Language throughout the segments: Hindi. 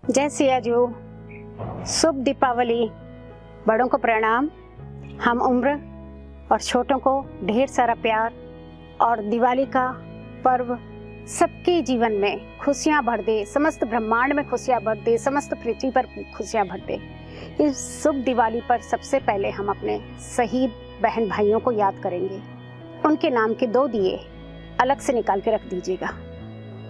जय सियाजू, शुभ दीपावली। बड़ों को प्रणाम, हम उम्र और छोटों को ढेर सारा प्यार। और दिवाली का पर्व सबके जीवन में खुशियां भर दे, समस्त ब्रह्मांड में खुशियां भर दे, समस्त पृथ्वी पर खुशियां भर दे। इस शुभ दिवाली पर सबसे पहले हम अपने शहीद बहन भाइयों को याद करेंगे। उनके नाम के 2 दिए अलग से निकाल के रख दीजिएगा।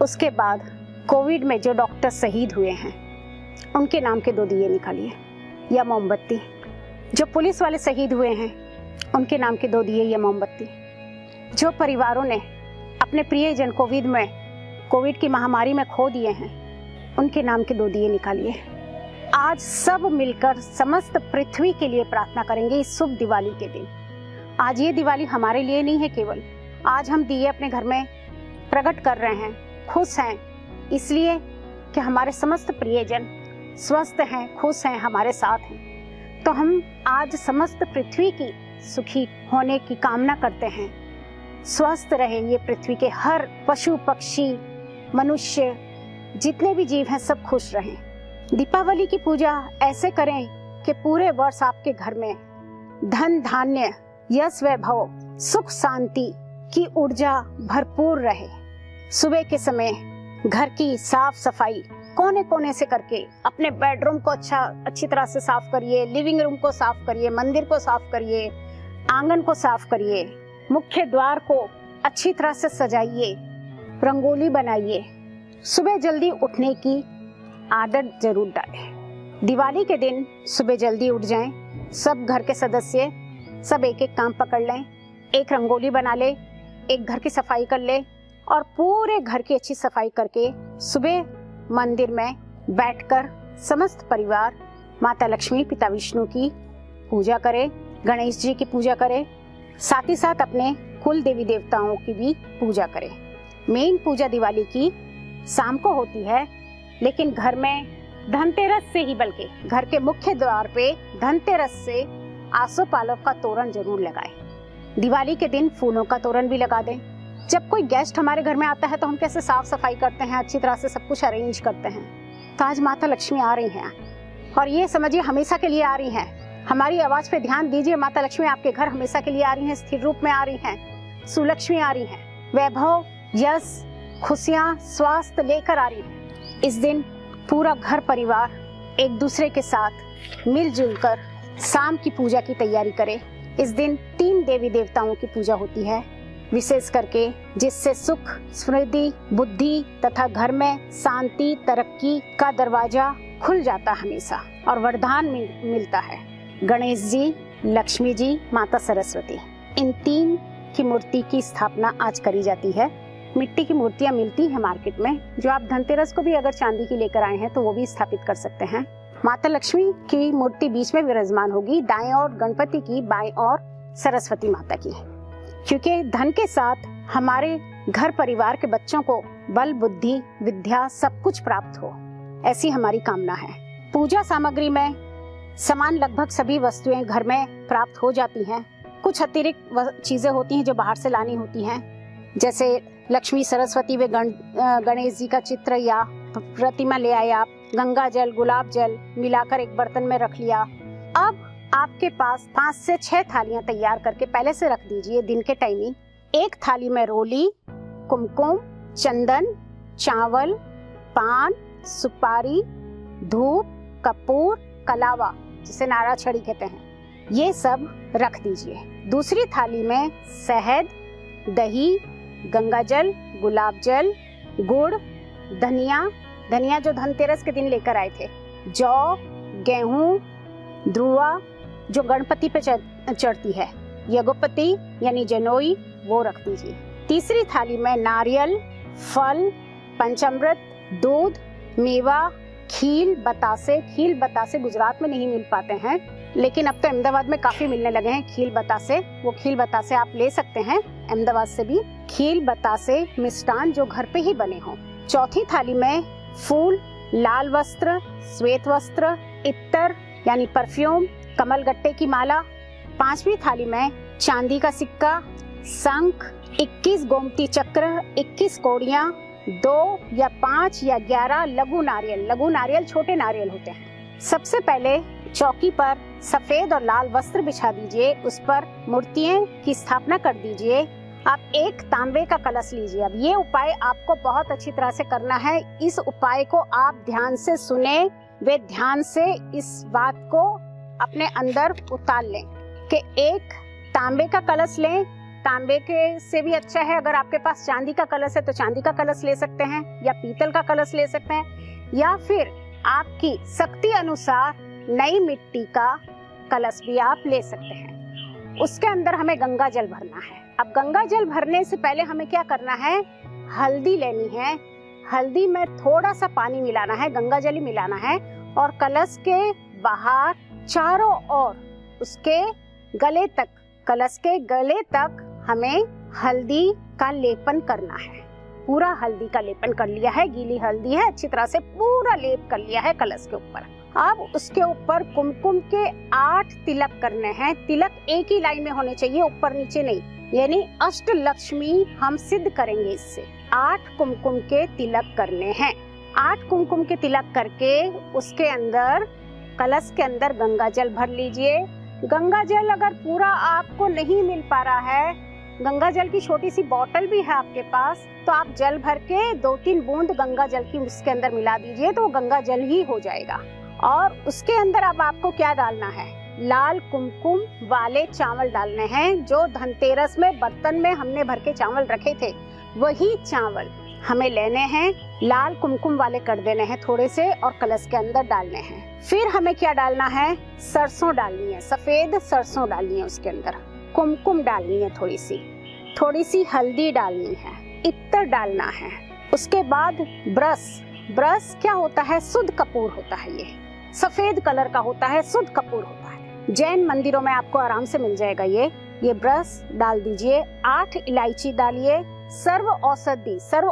उसके बाद कोविड में जो डॉक्टर शहीद हुए हैं उनके नाम के 2 दिए निकालिए या मोमबत्ती। जो पुलिस वाले शहीद हुए हैं उनके नाम के 2 दिए या मोमबत्ती। जो परिवारों ने अपने प्रियजन कोविड की महामारी में खो दिए हैं उनके नाम के 2 दिए निकालिए। आज सब मिलकर समस्त पृथ्वी के लिए प्रार्थना करेंगे इस शुभ दिवाली के दिन। आज ये दिवाली हमारे लिए नहीं है केवल, आज हम दिए अपने घर में प्रकट कर रहे हैं, खुश हैं इसलिए कि हमारे समस्त प्रियजन स्वस्थ हैं, खुश हैं, हमारे साथ हैं। तो हम आज समस्त पृथ्वी की सुखी होने की कामना करते हैं। स्वस्थ रहे ये पृथ्वी के हर पशु पक्षी मनुष्य जितने भी जीव हैं सब खुश रहें। दीपावली की पूजा ऐसे करें कि पूरे वर्ष आपके घर में धन धान्य यश वैभव सुख शांति की ऊर्जा भरपूर रहे। सुबह के समय घर की साफ सफाई कोने कोने से करके अपने बेडरूम को अच्छी तरह से साफ करिए, लिविंग रूम को साफ करिए, मंदिर को साफ करिए, आंगन को साफ करिए, मुख्य द्वार को अच्छी तरह से सजाइए, रंगोली बनाइए। सुबह जल्दी उठने की आदत जरूर डालें। दिवाली के दिन सुबह जल्दी उठ जाएं। सब घर के सदस्य सब एक एक काम पकड़ लें, एक रंगोली बना ले, एक घर की सफाई कर ले और पूरे घर की अच्छी सफाई करके सुबह मंदिर में बैठकर समस्त परिवार माता लक्ष्मी पिता विष्णु की पूजा करे, गणेश जी की पूजा करे, साथ ही साथ अपने कुल देवी देवताओं की भी पूजा करे। मेन पूजा दिवाली की शाम को होती है, लेकिन घर में धनतेरस से ही, बल्कि घर के मुख्य द्वार पे धनतेरस से आसोपालव का तोरण जरूर लगाएं। दिवाली के दिन फूलों का तोरण भी लगा दें। जब कोई गेस्ट हमारे घर में आता है तो हम कैसे साफ सफाई करते हैं, अच्छी तरह से सब कुछ अरेंज करते हैं। तो आज माता लक्ष्मी आ रही हैं और ये समझिए हमेशा के लिए आ रही हैं। हमारी आवाज पे ध्यान दीजिए, माता लक्ष्मी आपके घर हमेशा के लिए आ रही हैं, स्थिर रूप में आ रही हैं, सुलक्ष्मी आ रही हैं, वैभव यश खुशियां स्वास्थ्य लेकर आ रही हैं। इस दिन पूरा घर परिवार एक दूसरे के साथ मिलजुल कर शाम की पूजा की तैयारी करे। इस दिन 3 देवी देवताओं की पूजा होती है विशेष करके, जिससे सुख समृद्धि बुद्धि तथा घर में शांति तरक्की का दरवाजा खुल जाता हमेशा और वरदान मिलता है। गणेश जी, लक्ष्मी जी, माता सरस्वती, इन 3 की मूर्ति की स्थापना आज करी जाती है। मिट्टी की मूर्तियां मिलती हैं मार्केट में, जो आप धनतेरस को भी अगर चांदी की लेकर आए हैं तो वो भी स्थापित कर सकते हैं। माता लक्ष्मी की मूर्ति बीच में विराजमान होगी, दाएं ओर गणपति की, बाएं ओर सरस्वती माता की, क्योंकि धन के साथ हमारे घर परिवार के बच्चों को बल बुद्धि विद्या सब कुछ प्राप्त हो, ऐसी हमारी कामना है। पूजा सामग्री में सामान लगभग सभी वस्तुएं घर में प्राप्त हो जाती हैं। कुछ अतिरिक्त चीजें होती हैं जो बाहर से लानी होती हैं, जैसे लक्ष्मी सरस्वती व गणेश जी का चित्र या प्रतिमा ले आए आप, गंगा जल गुलाब जल मिलाकर एक बर्तन में रख लिया। अब आपके पास 5 से 6 थालियां तैयार करके पहले से रख दीजिए दिन के टाइमिंग। एक थाली में रोली, कुमकुम, चंदन, चावल, पान, सुपारी, धूप, कपूर, कलावा जिसे नारा छड़ी कहते हैं, ये सब रख दीजिए। दूसरी थाली में शहद, दही, गंगा जल, गुलाब जल, गुड़, धनिया जो धनतेरस के दिन लेकर आए थे, जौ, गेहूं, ध्रुवा जो गणपति पे चढ़ती है, यज्ञोपति यानी जनोई, वो रख दीजिए। तीसरी थाली में नारियल, फल, पंचामृत, दूध, मेवा, खील बतासे गुजरात में नहीं मिल पाते हैं, लेकिन अब तो अहमदाबाद में काफी मिलने लगे हैं खील बतासे। वो खील बतासे आप ले सकते हैं अहमदाबाद से भी। खील बतासे मिष्टान जो घर पे ही बने हों। चौथी थाली में फूल, लाल वस्त्र, श्वेत वस्त्र, इत्तर यानी परफ्यूम, कमल गट्टे की माला। 5वीं थाली में चांदी का सिक्का, शंख, 21 गोमती चक्र, 21 कौड़ियां, 2 या 5 या 11 लघु नारियल छोटे नारियल होते हैं। सबसे पहले चौकी पर सफेद और लाल वस्त्र बिछा दीजिए, उस पर मूर्तियों की स्थापना कर दीजिए। आप एक तांबे का कलश लीजिए। अब ये उपाय आपको बहुत अच्छी तरह से करना है। इस उपाय को आप ध्यान से सुने, वे ध्यान से इस बात को अपने अंदर उतार लें कि एक तांबे का कलश लें। तांबे के से भी अच्छा है, अगर आपके पास चांदी का कलश है तो चांदी का कलश ले सकते हैं, या पीतल का कलश ले सकते हैं, या फिर आपकी शक्ति अनुसार नई मिट्टी का कलश भी आप ले सकते हैं। उसके अंदर हमें गंगा जल भरना है। अब गंगा जल भरने से पहले हमें क्या करना है, हल्दी लेनी है। हल्दी में थोड़ा सा पानी मिलाना है, गंगा जल ही मिलाना है, और कलश के बाहर चारों ओर उसके गले तक, कलश के गले तक हमें हल्दी का लेपन करना है। पूरा हल्दी का लेपन कर लिया है, गीली हल्दी है, अच्छी तरह से पूरा लेप कर लिया है कलश के ऊपर। अब उसके ऊपर कुमकुम के 8 तिलक करने हैं। तिलक एक ही लाइन में होने चाहिए, ऊपर नीचे नहीं, यानी अष्टलक्ष्मी हम सिद्ध करेंगे इससे। 8 कुमकुम के तिलक करने हैं। 8 कुमकुम के तिलक करके उसके अंदर, कलश के अंदर गंगा जल भर लीजिए। गंगा जल अगर पूरा आपको नहीं मिल पा रहा है, गंगा जल की छोटी सी बोतल भी है आपके पास, तो आप जल भर के 2-3 बूंद गंगा जल की उसके अंदर मिला दीजिए, तो वो गंगा जल ही हो जाएगा। और उसके अंदर अब आपको क्या डालना है, लाल कुमकुम वाले चावल डालने हैं। जो धनतेरस में बर्तन में हमने भर के चावल रखे थे, वही चावल हमें लेने हैं, लाल कुमकुम वाले कर देने हैं थोड़े से, और कलश के अंदर डालने हैं। फिर हमें क्या डालना है, सरसों डालनी है, सफेद सरसों डालनी है, उसके अंदर कुमकुम डालनी है, थोड़ी सी हल्दी डालनी है, इत्तर डालना है। उसके बाद ब्रश क्या होता है, शुद्ध कपूर होता है, ये सफेद कलर का होता है, शुद्ध कपूर होता है। जैन मंदिरों में आपको आराम से मिल जाएगा ये ब्रश डाल दीजिए। 8 इलायची डालिए। सर्व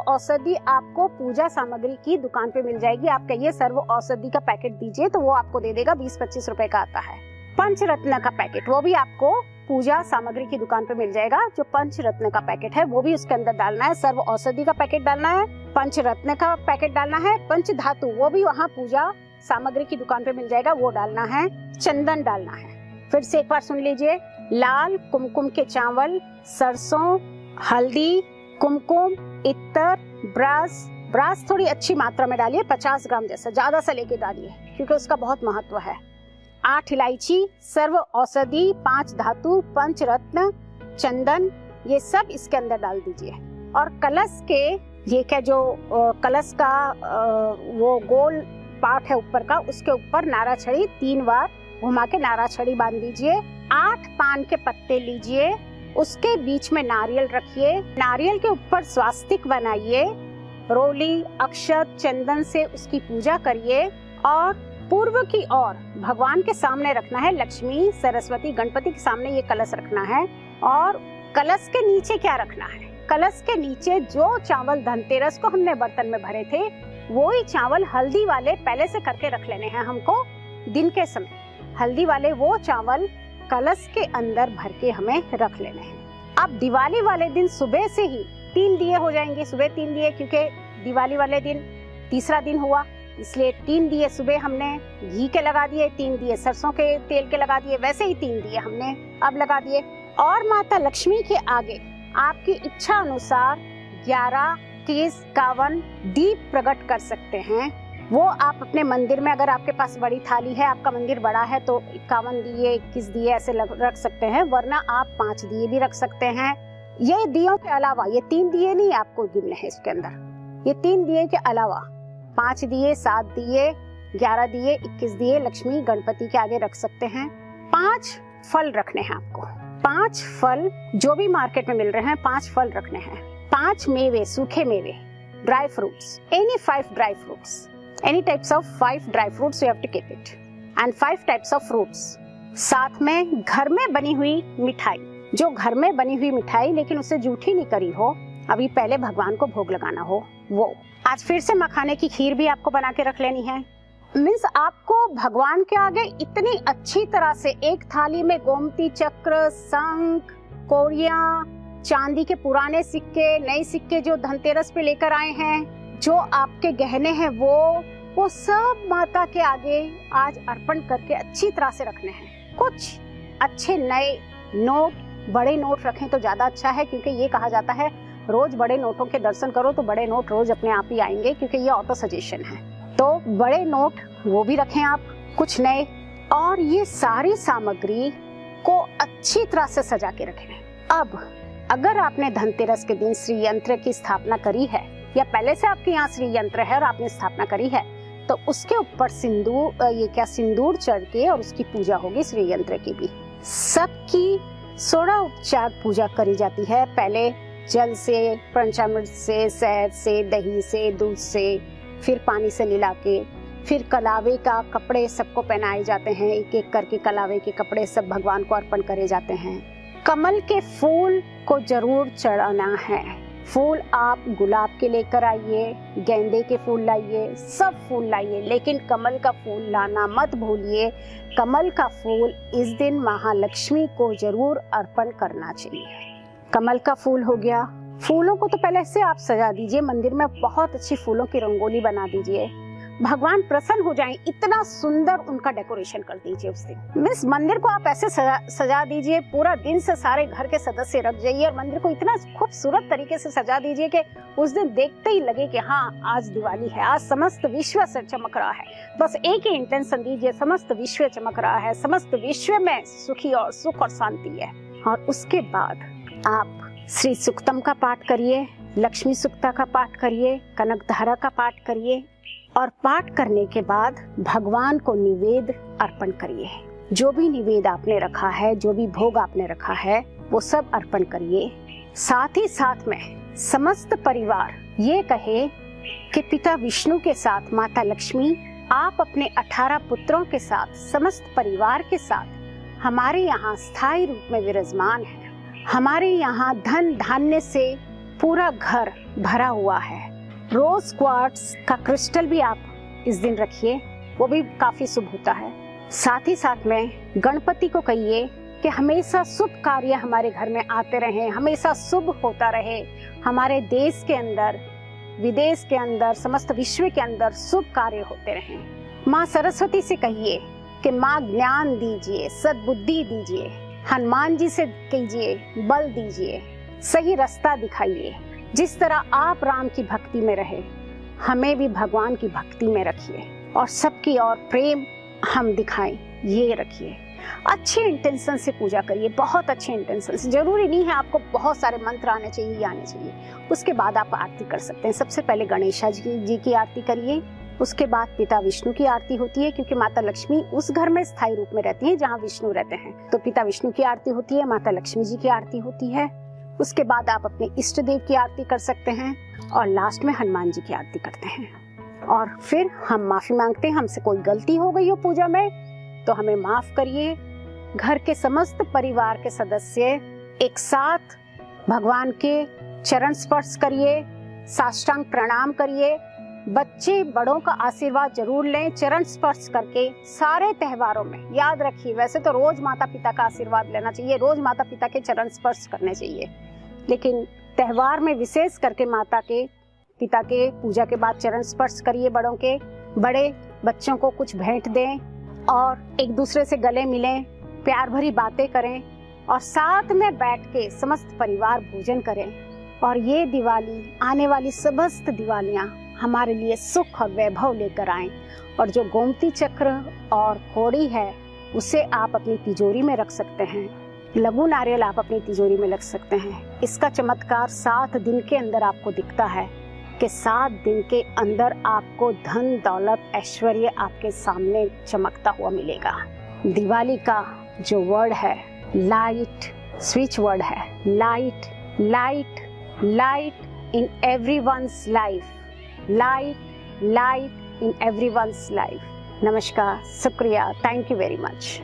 औषधि आपको पूजा सामग्री की दुकान पे मिल जाएगी। आप कहिए सर्व औषधि का पैकेट दीजिए, तो वो आपको दे देगा, 20-25 रुपए का आता है। पंचरत्न का पैकेट, वो भी आपको पूजा सामग्री की दुकान पे मिल जाएगा। जो पंचरत्न का पैकेट है वो भी उसके अंदर डालना है। सर्व औषधि का पैकेट डालना है, पंचरत्न का पैकेट डालना है, पंच धातु वो भी वहाँ पूजा सामग्री की दुकान पे मिल जाएगा, वो डालना है, चंदन डालना है। फिर से एक बार सुन लीजिए, लाल कुमकुम के चावल, सरसों, हल्दी, कुमकुम, इत्तर, ब्रास थोड़ी अच्छी मात्रा में डालिए, 50 ग्राम जैसा, ज्यादा सा लेके डालिए क्योंकि उसका बहुत महत्व है। 8 इलायची, सर्व औषधि, 5 धातु, पंचरत्न, चंदन, ये सब इसके अंदर डाल दीजिए। और कलश के, ये क्या जो कलश का वो गोल पार्ट है ऊपर का, उसके ऊपर नारा छड़ी 3 बार घुमा के नारा छड़ी बांध दीजिए। 8 पान के पत्ते लीजिए, उसके बीच में नारियल रखिए, नारियल के ऊपर स्वास्तिक बनाइए, रोली, अक्षत, चंदन से उसकी पूजा करिए। और पूर्व की ओर भगवान के सामने रखना है, लक्ष्मी, सरस्वती, गणपति के सामने ये कलश रखना है। और कलश के नीचे क्या रखना है, कलश के नीचे जो चावल धनतेरस को हमने बर्तन में भरे थे, वो ही चावल हल्दी वाले पहले से करके रख लेने हैं हमको दिन के समय। हल्दी वाले वो चावल कलश के अंदर भर के हमें रख लेने हैं। अब दिवाली वाले दिन सुबह से ही 3 दिए हो जाएंगे, सुबह 3 दिए, क्योंकि दिवाली वाले दिन तीसरा दिन हुआ, इसलिए 3 दिए सुबह हमने घी के लगा दिए, 3 दिए सरसों के तेल के लगा दिए, वैसे ही 3 दिए हमने अब लगा दिए। और माता लक्ष्मी के आगे आपकी इच्छा अनुसार 11, 30, 51 दीप प्रकट कर सकते हैं। वो आप अपने मंदिर में, अगर आपके पास बड़ी थाली है, आपका मंदिर बड़ा है, तो 51 दिए, 21 दिए ऐसे रख सकते हैं, वरना आप 5 दिए भी रख सकते हैं। ये दियों के अलावा, ये 3 दिए नहीं आपको गिनने हैं इसके अंदर, ये 3 दिए के अलावा 5 दिए, 7 दिए, 11 दिए, 21 दिए लक्ष्मी गणपति के आगे रख सकते हैं। 5 फल रखने हैं आपको, 5 फल जो भी मार्केट में मिल रहे हैं, 5 फल रखने हैं। 5 मेवे, सूखे मेवे, dry fruits, any 5 dry fruits, any types of 5 dry fruits you have to keep it, and 5 types of fruits। साथ में घर में बनी हुई मिठाई, जो घर में बनी हुई मिठाई लेकिन उससे जूठी नहीं करी हो, अभी पहले भगवान को भोग लगाना हो, वो। आज फिर से मखाने की खीर भी आपको बना के रख लेनी है। मीन्स आपको भगवान के आगे इतनी अच्छी तरह से एक थाली में गोमती चक्र, शंख, कोड़ियाँ, चांदी के पुराने सिक्के, नए सिक्के जो धनतेरस पे लेकर आए हैं, जो आपके गहने हैं वो सब माता के आगे आज अर्पण करके अच्छी तरह से रखने हैं। कुछ अच्छे नए नोट, बड़े नोट रखें तो ज्यादा अच्छा है, क्योंकि ये कहा जाता है रोज बड़े नोटों के दर्शन करो तो बड़े नोट रोज अपने आप ही आएंगे, क्योंकि ये ऑटो सजेशन है। तो बड़े नोट वो भी रखें आप, कुछ नए। और ये सारी सामग्री को अच्छी तरह से सजा के रखें। अब अगर आपने धनतेरस के दिन श्री यंत्र की स्थापना करी है, या पहले से आपके यहाँ श्री यंत्र है और आपने स्थापना करी है, तो उसके ऊपर सिंदूर चढ़ के और उसकी पूजा होगी श्री यंत्र की भी। सबकी 16 उपचार पूजा करी जाती है। पहले जल से, पंचामृत से, शहद से, दही से, दूध से, फिर पानी से मिला के, फिर कलावे का कपड़े सबको पहनाए जाते हैं। एक एक करके कलावे के कपड़े सब भगवान को अर्पण करे जाते हैं। कमल के फूल को जरूर चढ़ाना है। फूल आप गुलाब के लेकर आइए, गेंदे के फूल लाइए, सब फूल लाइए, लेकिन कमल का फूल लाना मत भूलिए। कमल का फूल इस दिन महालक्ष्मी को जरूर अर्पण करना चाहिए। कमल का फूल हो गया। फूलों को तो पहले से आप सजा दीजिए, मंदिर में बहुत अच्छी फूलों की रंगोली बना दीजिए, भगवान प्रसन्न हो जाएं, इतना सुंदर उनका डेकोरेशन कर दीजिए उस दिन। मिस मंदिर को आप ऐसे सजा दीजिए, पूरा दिन से सारे घर के सदस्य रख जाइए और मंदिर को इतना खूबसूरत तरीके से सजा दीजिए कि उस दिन देखते ही लगे कि हाँ आज दिवाली है, आज समस्त विश्व से चमक रहा है। बस एक ही इंटेंशन दीजिए, समस्त विश्व चमक रहा है, समस्त विश्व में सुखी और सुख और शांति है। और उसके बाद आप श्री सुक्तम का पाठ करिए, लक्ष्मी सुक्ता का पाठ करिए, कनकधारा का पाठ करिए, और पाठ करने के बाद भगवान को निवेद अर्पण करिए। जो भी निवेद आपने रखा है, जो भी भोग आपने रखा है, वो सब अर्पण करिए। साथ ही साथ में समस्त परिवार ये कहे कि पिता विष्णु के साथ माता लक्ष्मी, आप अपने 18 पुत्रों के साथ, समस्त परिवार के साथ हमारे यहाँ स्थायी रूप में विराजमान है। हमारे यहाँ धन धान्य से पूरा घर भरा हुआ है। रोज क्वार्ट्स का क्रिस्टल भी आप इस दिन रखिए, वो भी काफी शुभ होता है। साथ ही साथ में गणपति को कहिए कि हमेशा शुभ कार्य हमारे घर में आते रहें, हमेशा शुभ होता रहे। हमारे देश के अंदर, विदेश के अंदर, समस्त विश्व के अंदर शुभ कार्य होते रहें। माँ सरस्वती से कहिए कि माँ ज्ञान दीजिए, सद्बुद्धि दीजिए, हनुमान जी से कीजिए, बल दीजिए, सही रास्ता दिखाइए। जिस तरह आप राम की भक्ति में रहे, हमें भी भगवान की भक्ति में रखिए और सबकी और प्रेम हम दिखाएं, ये रखिए। अच्छे इंटेंशन से पूजा करिए, बहुत अच्छे इंटेंशन से। जरूरी नहीं है आपको बहुत सारे मंत्र आने चाहिए। उसके बाद आप आरती कर सकते हैं। सबसे पहले गणेशा जी की आरती करिए, उसके बाद पिता विष्णु की आरती होती है, क्योंकि माता लक्ष्मी उस घर में स्थायी रूप में रहती है जहाँ विष्णु रहते हैं। तो पिता विष्णु की आरती होती है, माता लक्ष्मी जी की आरती होती है। उसके बाद आप अपने इष्ट देव की आरती कर सकते हैं और लास्ट में हनुमान जी की आरती करते हैं। और फिर हम माफी मांगते हैं, हमसे कोई गलती हो गई हो पूजा में तो हमें माफ करिए। घर के समस्त परिवार के सदस्य एक साथ भगवान के चरण स्पर्श करिए, साष्टांग प्रणाम करिए। बच्चे बड़ों का आशीर्वाद जरूर लें चरण स्पर्श करके। सारे त्योहारों में याद रखिए, वैसे तो रोज माता पिता का आशीर्वाद लेना चाहिए, रोज माता पिता के चरण स्पर्श करने चाहिए, लेकिन त्योहार में विशेष करके माता के पिता के पूजा के बाद चरण स्पर्श करिए बड़ों के। बड़े बच्चों को कुछ भेंट दें और एक दूसरे से गले मिलें, प्यार भरी बातें करें और साथ में बैठ के समस्त परिवार भोजन करें। और ये दिवाली, आने वाली समस्त दिवालियां हमारे लिए सुख और वैभव लेकर आएं। और जो गोमती चक्र और कौड़ी है उसे आप अपनी तिजोरी में रख सकते हैं, लघु नारियल आप अपनी तिजोरी में रख सकते हैं। इसका चमत्कार 7 दिन के अंदर आपको दिखता है कि 7 दिन के अंदर आपको धन दौलत ऐश्वर्य आपके सामने चमकता हुआ मिलेगा। दिवाली का जो वर्ड है लाइट, स्विच वर्ड है light, light, light in everyone's life, light, light in everyone's life. नमस्कार, शुक्रिया, थैंक यू वेरी मच।